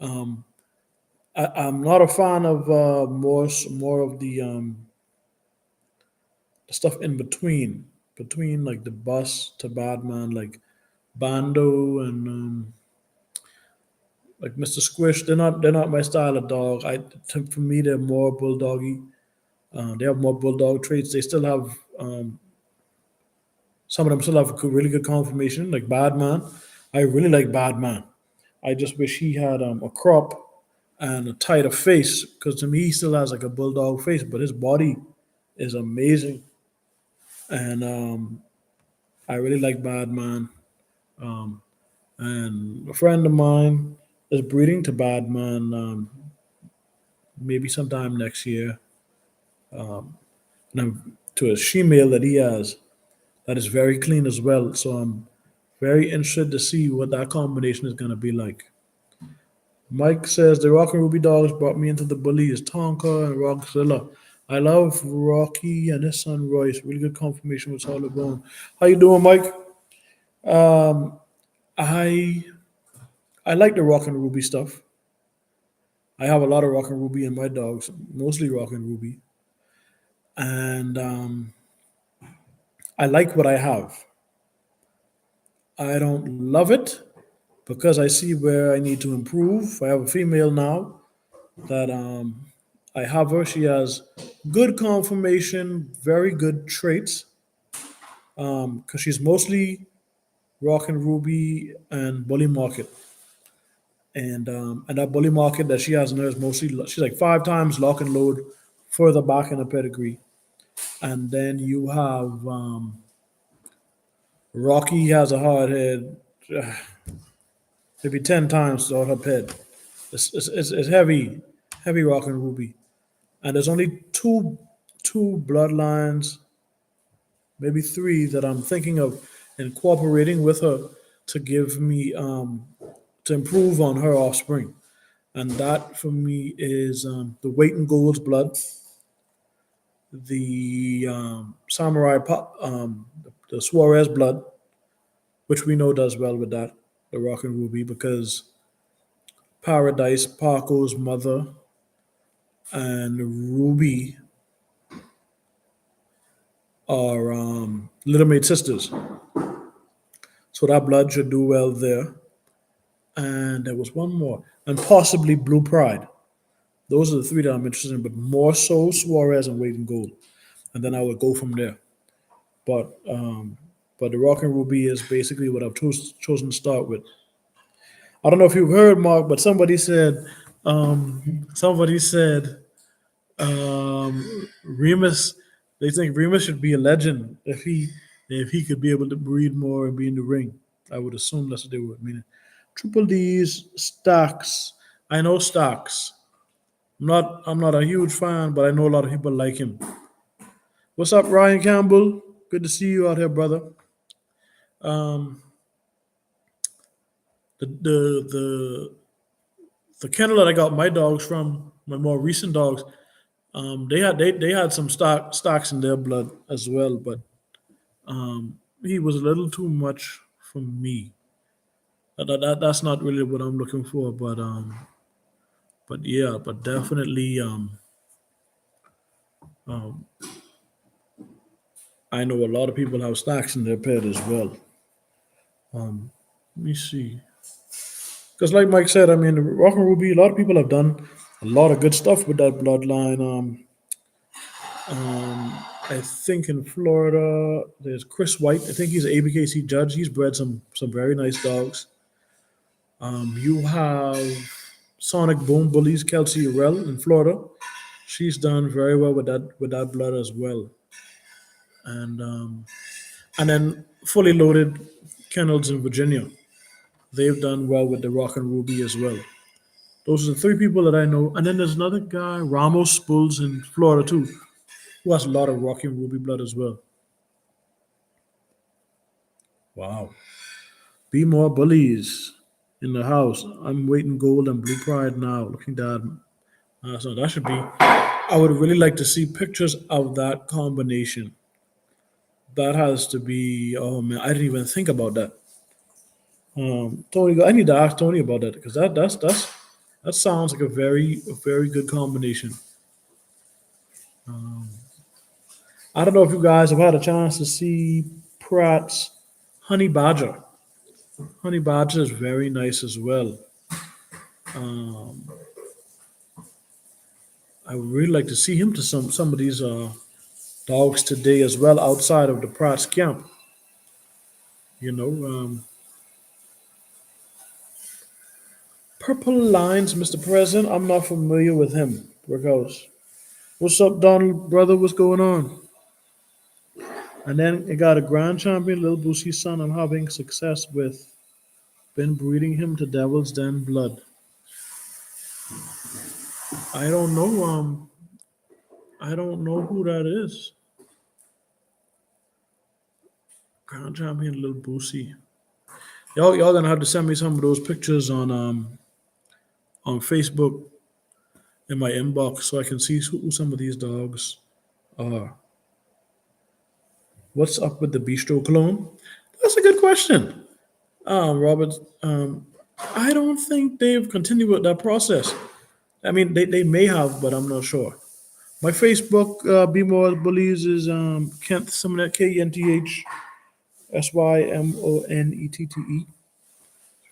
Um, I'm not a fan of more of the stuff in between like the bus to Batman, like Bando and like Mr. Squish. They're not my style of dog. For me they're more bulldoggy. They have more bulldog traits. They still have some of them still have really good conformation, like Badman. I really like Badman. I just wish he had a crop and a tighter face, because to me he still has like a bulldog face, but his body is amazing. And I really like Badman. Um, and a friend of mine is breeding to Badman, maybe sometime next year. And to a she-male that he has that is very clean as well. So I'm very interested to see what that combination is going to be like. Mike says the Rock and Ruby dogs brought me into the bullies, Tonka and Rockzilla. I love Rocky and his son Royce. Really good confirmation with solid bone. How you doing, Mike? Um, I I like the Rock and Ruby stuff. I have a lot of Rock and Ruby in my dogs, mostly Rock and Ruby, and I like what I have. I don't love it because I see where I need to improve. I have a female now that I have her. She has good conformation, very good traits, because she's mostly Rock and Ruby and Bully Market. And that Bully Market that she has in her is mostly, she's like 5 times lock and load further back in the pedigree. And then you have Rocky has a hard head, maybe 10 times on her head. It's heavy, heavy Rock and Ruby. And there's only two bloodlines, maybe three, that I'm thinking of incorporating with her to give me to improve on her offspring. And that for me is the Weight and Gold's blood, the the Suarez blood, which we know does well with that, the Rock and Ruby, because Paradise, Paco's mother, and Ruby are little mate sisters. So that blood should do well there. And there was one more, and possibly Blue Pride. Those are the three that I'm interested in, but more so Suarez and Weight and Gold, and then I would go from there. But but the Rock and Ruby is basically what I've chosen to start with. I don't know if you've heard, Mark, but somebody said Remus. They think Remus should be a legend if he could be able to breed more and be in the ring. I would assume that's what they would mean. Triple D's Stacks. I know Stacks. I'm not a huge fan, but I know a lot of people like him. What's up, Ryan Campbell? Good to see you out here, brother. Um, the the kennel that I got my dogs from, my more recent dogs, they had some stocks in their blood as well, but he was a little too much for me. That's not really what I'm looking for, but yeah, but definitely um, I know a lot of people have stocks in their pet as well. Let me see. Because, like Mike said, I mean, Rock and Ruby, a lot of people have done a lot of good stuff with that bloodline. I think in Florida, there's Chris White. I think he's an ABKC judge. He's bred some very nice dogs. You have Sonic Boom Bullies, Kelsey Urell in Florida. She's done very well with that blood as well. And and then fully loaded kennels in Virginia. They've done well with the Rock and Ruby as well. Those are the three people that I know. And then there's another guy, Ramos Bulls in Florida too, who has a lot of Rocky and Ruby blood as well. Wow. Be more bullies in the house. I'm waiting gold and blue pride now. Looking down. So that should be. I would really like to see pictures of that combination. That has to be. Oh man, I didn't even think about that. Tony, I need to ask Tony about that because that sounds like a very good combination. I don't know if you guys have had a chance to see Pratt's Honey Badger. Honey Badger is very nice as well. I would really like to see him to some of these dogs today as well outside of the Pratt's camp. You know, Purple Lines, Mr. President. I'm not familiar with him. Workhouse. What's up, Donald, brother? What's going on? And then it got a grand champion, Little Boosie's son. I'm having success with. Been breeding him to Devil's Den blood. I don't know. I don't know who that is. Grand champion, Little Boosie. Y'all gonna have to send me some of those pictures on Facebook in my inbox so I can see who some of these dogs are. What's up with the Bistro clone? That's a good question, Robert. I don't think they've continued with that process. I mean, they may have, but I'm not sure. My Facebook, Be More Bullies, is Kent Simonet, KenthSymonette.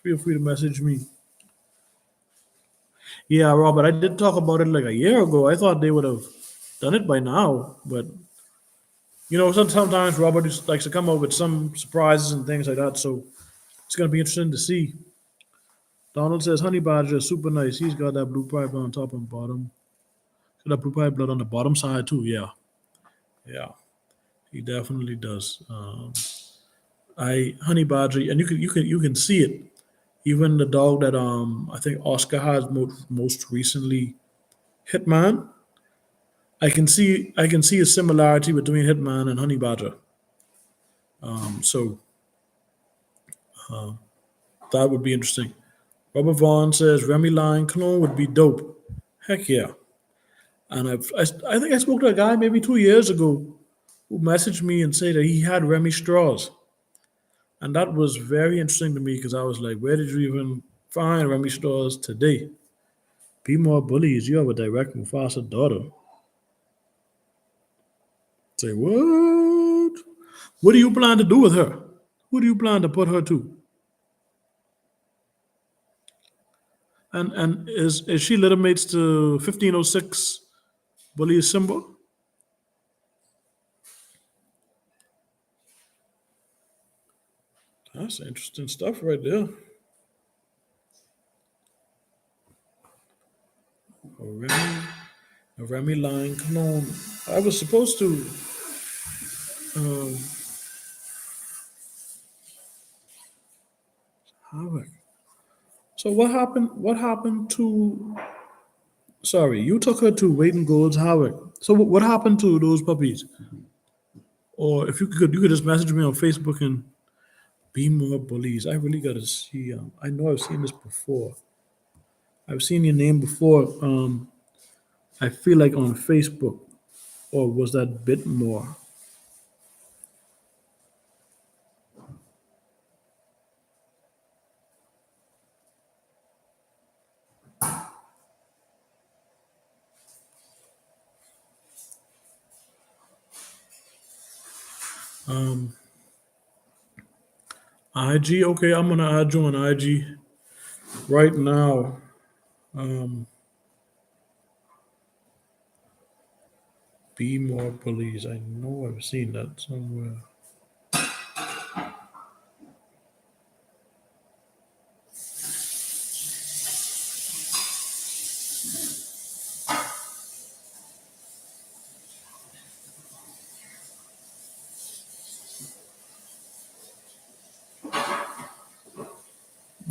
Feel free to message me. Yeah, Robert, I did talk about it like a year ago. I thought they would have done it by now, but sometimes Robert just likes to come up with some surprises and things like that. So it's gonna be interesting to see. Donald says Honey Badger is super nice. He's got that blue pipe on top and bottom. Got that blue pipe blood on the bottom side too. Yeah, yeah, he definitely does. I Honey Badger, and you can see it. Even the dog that I think Oscar has most recently, Hitman. I can see a similarity between Hitman and Honey Badger. So that would be interesting. Robert Vaughn says Remy Line clone would be dope. Heck yeah. And I think I spoke to a guy maybe 2 years ago who messaged me and said that he had Remy straws. And that was very interesting to me because I was like, where did you even find Remy straws today? Be more bullies. You have a direct Mufasa daughter. Say, what? What do you plan to do with her? Who do you plan to put her to? And is she little mates to 1506 Bully Simba? That's interesting stuff right there. A Remy, a Remy Line clone. I was supposed to. Um, Havoc. So what happened? What happened to? Sorry, you took her to Waiting Gold's Havoc. So what happened to those puppies? Or if you could just message me on Facebook and be more bullies. I really gotta see. I know I've seen this before. I've seen your name before. I feel like on Facebook, or was that bit more? Um, IG. Okay, I'm gonna add you on IG right now. Um, be more bullies. I know I've seen that somewhere.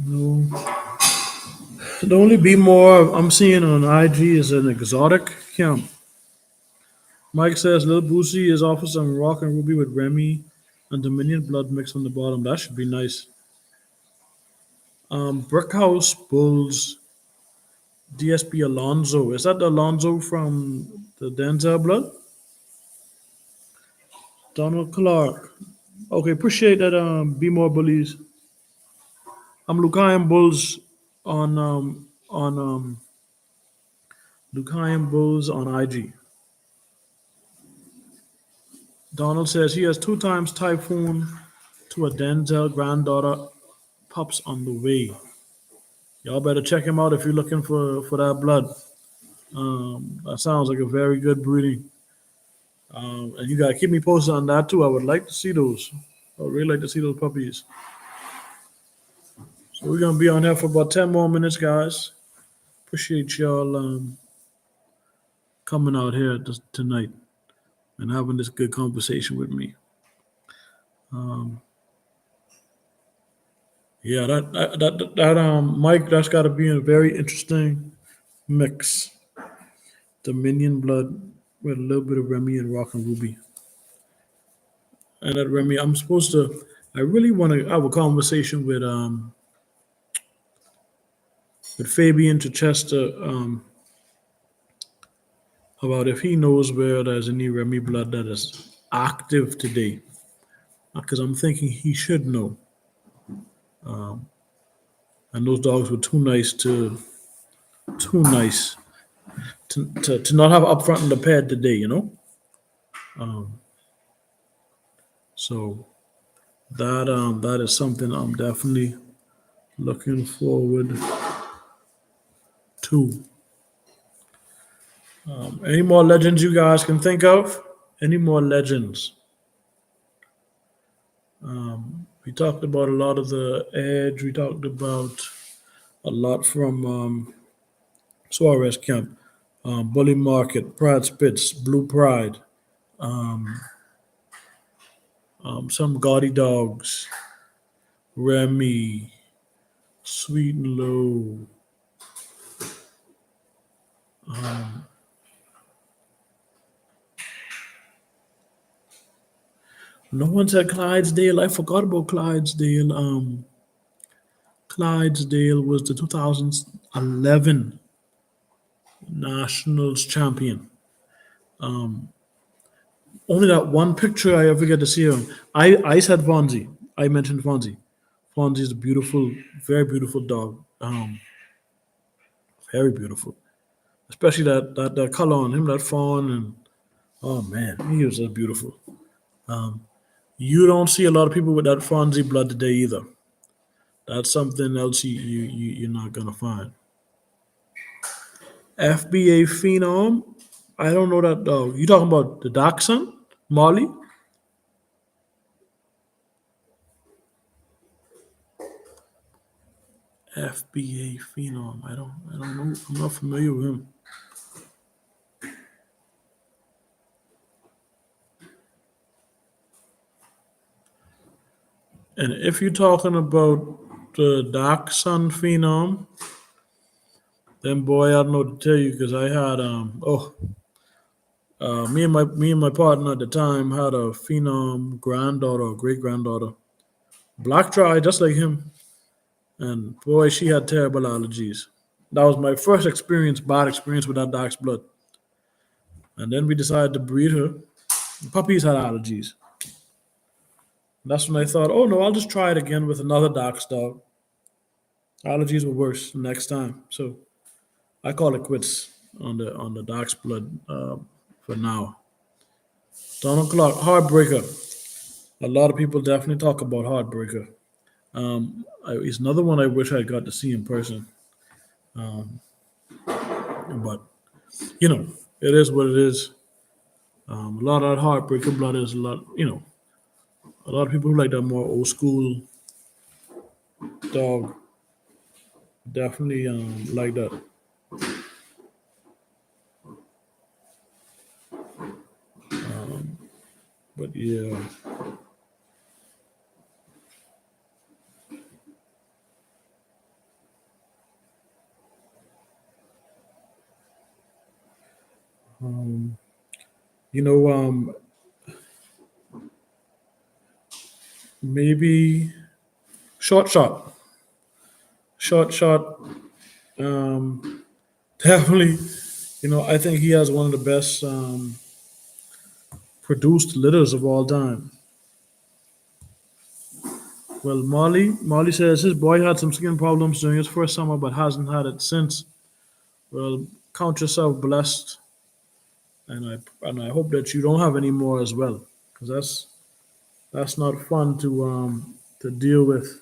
No, the only be more I'm seeing on IG is an exotic camp. Mike says Lil Boosie is off of some Rock and Ruby with Remy and Dominion blood mixed on the bottom. That should be nice. Brickhouse Bulls DSP Alonzo. Is that the Alonzo from the Denzel blood? Donald Clark. Okay, appreciate that. Be more bullies. I'm Lucayan Bulls on Lucayan Bulls on IG. Donald says he has two times typhoon to a Denzel granddaughter pups on the way. Y'all better check him out if you're looking for that blood. That sounds like a very good breeding. And you gotta keep me posted on that too. I would like to see those. I would really like to see those puppies. So we're gonna be on here for about 10 more minutes, guys. Appreciate y'all coming out here tonight and having this good conversation with me. Um, yeah, that Mike, that's got to be a very interesting mix. Dominion blood with a little bit of Remy and Rock and Ruby. And that Remy, I'm supposed to. I really want to have a conversation with Fabian Chichester about if he knows where there's any Remy blood that is active today. Because I'm thinking he should know. And those dogs were too nice to not have up front in the pad today, you know? Um, so that is something I'm definitely looking forward to. Any more legends you guys can think of? Any more legends? We talked about a lot of the edge. We talked about a lot from Suarez Camp, Bully Market, Pride Spitz, Blue Pride, some gaudy dogs, Remy, Sweet and Low. No one said Clydesdale. I forgot about Clydesdale. Clydesdale was the 2011 Nationals champion. Only that one picture I ever get to see him. I said Fonzie. I mentioned Fonzie. Fonzie is a beautiful, very beautiful dog. Very beautiful. Especially that color on him, that fawn, and oh man, he was just beautiful. You don't see a lot of people with that Fonzie blood today either. That's something else you're not gonna find. FBA Phenom. I don't know that dog. You talking about the Dachshund? Molly? FBA Phenom. I don't know. I'm not familiar with him. And if you're talking about the Dachshund Phenom, then boy, I don't know what to tell you because I had me and my partner at the time had a Phenom granddaughter, or great granddaughter, black tri, just like him. And boy, she had terrible allergies. That was my first experience, bad experience with that dog's blood. And then we decided to breed her. The puppies had allergies. And that's when I thought, oh no, I'll just try it again with another dog's dog. Allergies were worse the next time. So I call it quits on the dog's blood for now. Donald Clark, Heartbreaker. A lot of people definitely talk about Heartbreaker. It's another one I wish I got to see in person. But, it is what it is. A lot of that Heartbreaker blood is a lot of people who like that more old school dog definitely like that. But yeah, you know, maybe short shot, short shot. Definitely, I think he has one of the best produced litters of all time. Well, Molly says his boy had some skin problems during his first summer, but hasn't had it since. Well, count yourself blessed, and I hope that you don't have any more as well, because that's not fun to deal with.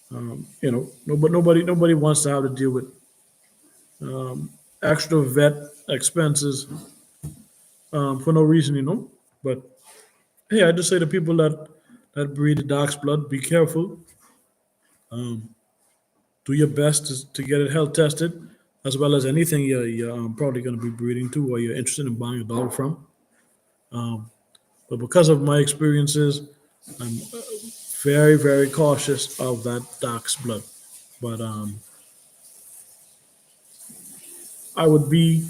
Nobody wants to have to deal with extra vet expenses for no reason. But hey, I just say to people that breed the dog's blood, be careful. Do your best to get it health tested, as well as anything you're probably going to be breeding to or you're interested in buying a dog from. But because of my experiences, I'm very, very cautious of that dach's blood. But I would be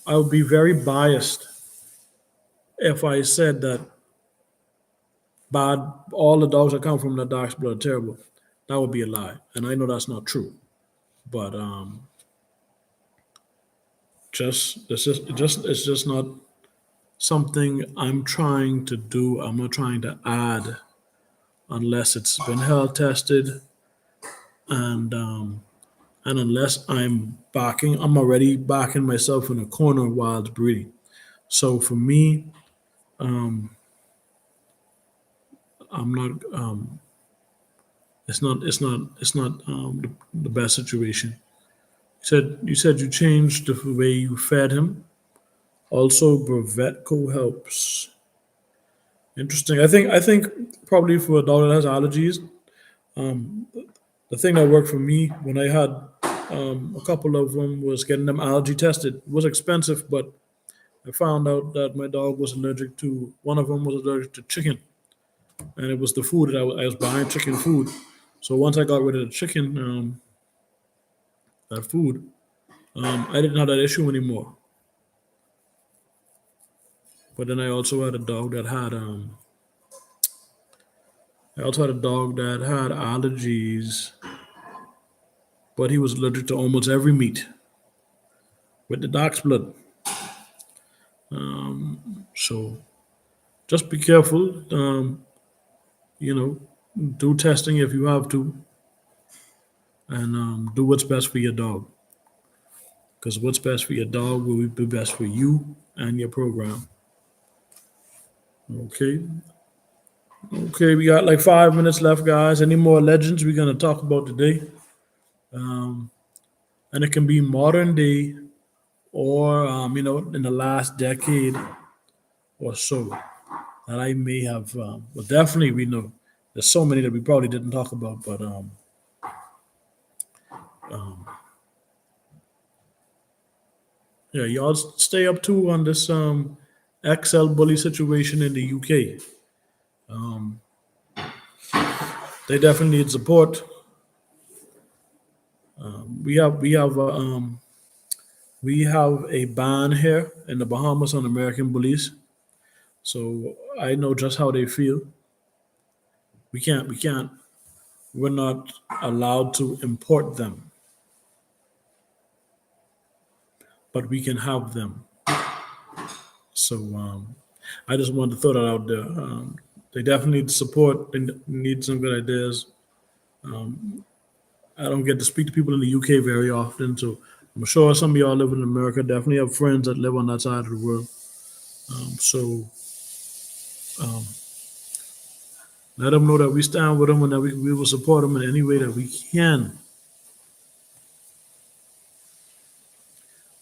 I would be very biased if I said that bad all the dogs that come from the dach's blood are terrible. That would be a lie, and I know that's not true. But it's just not something I'm trying to do. I'm not trying to add unless it's been health tested and unless I'm already backing myself in a corner while it's breeding. So for me, I'm not. It's not the best situation. You said you changed the way you fed him. Also, Brevetco helps. Interesting. I think probably for a dog that has allergies, the thing that worked for me when I had a couple of them was getting them allergy tested. It was expensive, but I found out that my dog was allergic to one of them was allergic to chicken, and it was the food that I was buying chicken food. So once I got rid of the chicken, that food, I didn't have that issue anymore. But then I also had a dog that had allergies, but he was allergic to almost every meat with the dog's blood. So just be careful. You know, do testing if you have to, and do what's best for your dog. Because what's best for your dog will be best for you and your program. Okay. Okay, we got like 5 minutes left, guys. Any more legends we're gonna talk about today? And it can be modern day or in the last decade or so that I may have. Well, definitely we know there's so many that we probably didn't talk about, but yeah, y'all stay up too on this XL bully situation in the UK. They definitely need support. We have a ban here in the Bahamas on American bullies, so I know just how they feel. We can't. We're not allowed to import them, but we can have them. So I just wanted to throw that out there. They definitely need support. They need some good ideas. I don't get to speak to people in the UK very often, so I'm sure some of y'all live in America definitely have friends that live on that side of the world. So let them know that we stand with them and that we will support them in any way that we can.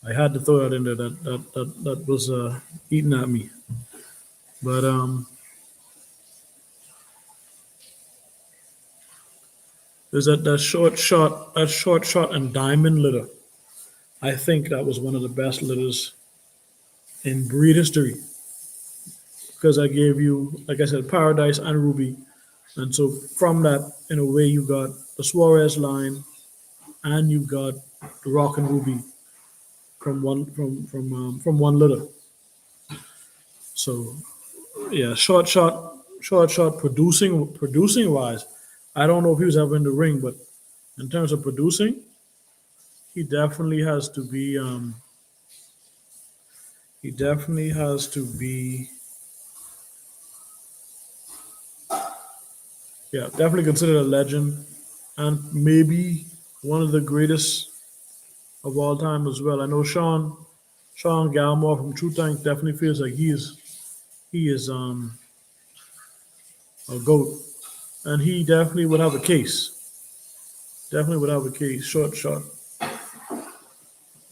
I had to throw that in there. That was eating at me. But there's that short shot and diamond litter. I think that was one of the best litters in breed history because I gave you, like I said, Paradise and Ruby, and so from that, in a way, you got the Suarez line and you got the Rock and Ruby from one litter. So yeah, short shot producing wise, I don't know if he was ever in the ring, but in terms of producing, he definitely has to be. He definitely has to be. Yeah, definitely considered a legend, and maybe one of the greatest of all time as well. I know Sean Galmore from True Tank definitely feels like he is a goat, and he definitely would have a case. Definitely would have a case. Short shot,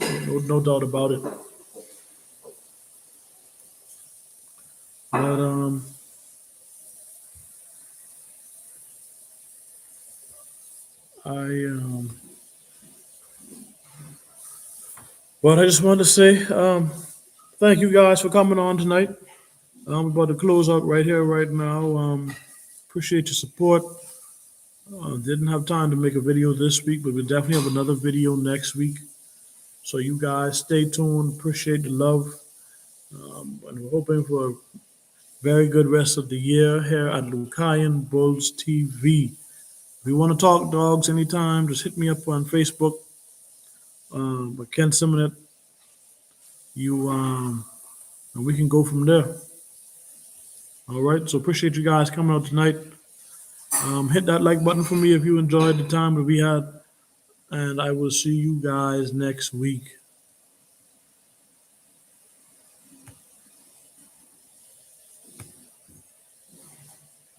no doubt about it. But I but I just wanted to say thank you guys for coming on tonight. I'm about to close out right here, right now. Appreciate your support. Didn't have time to make a video this week, but we definitely have another video next week. So you guys stay tuned. Appreciate the love. And we're hoping for a very good rest of the year here at Lucayan Bulls TV. If you want to talk dogs anytime, just hit me up on Facebook. Ken Simonet, you and we can go from there. All right. So appreciate you guys coming out tonight. Hit that like button for me if you enjoyed the time that we had, and I will see you guys next week.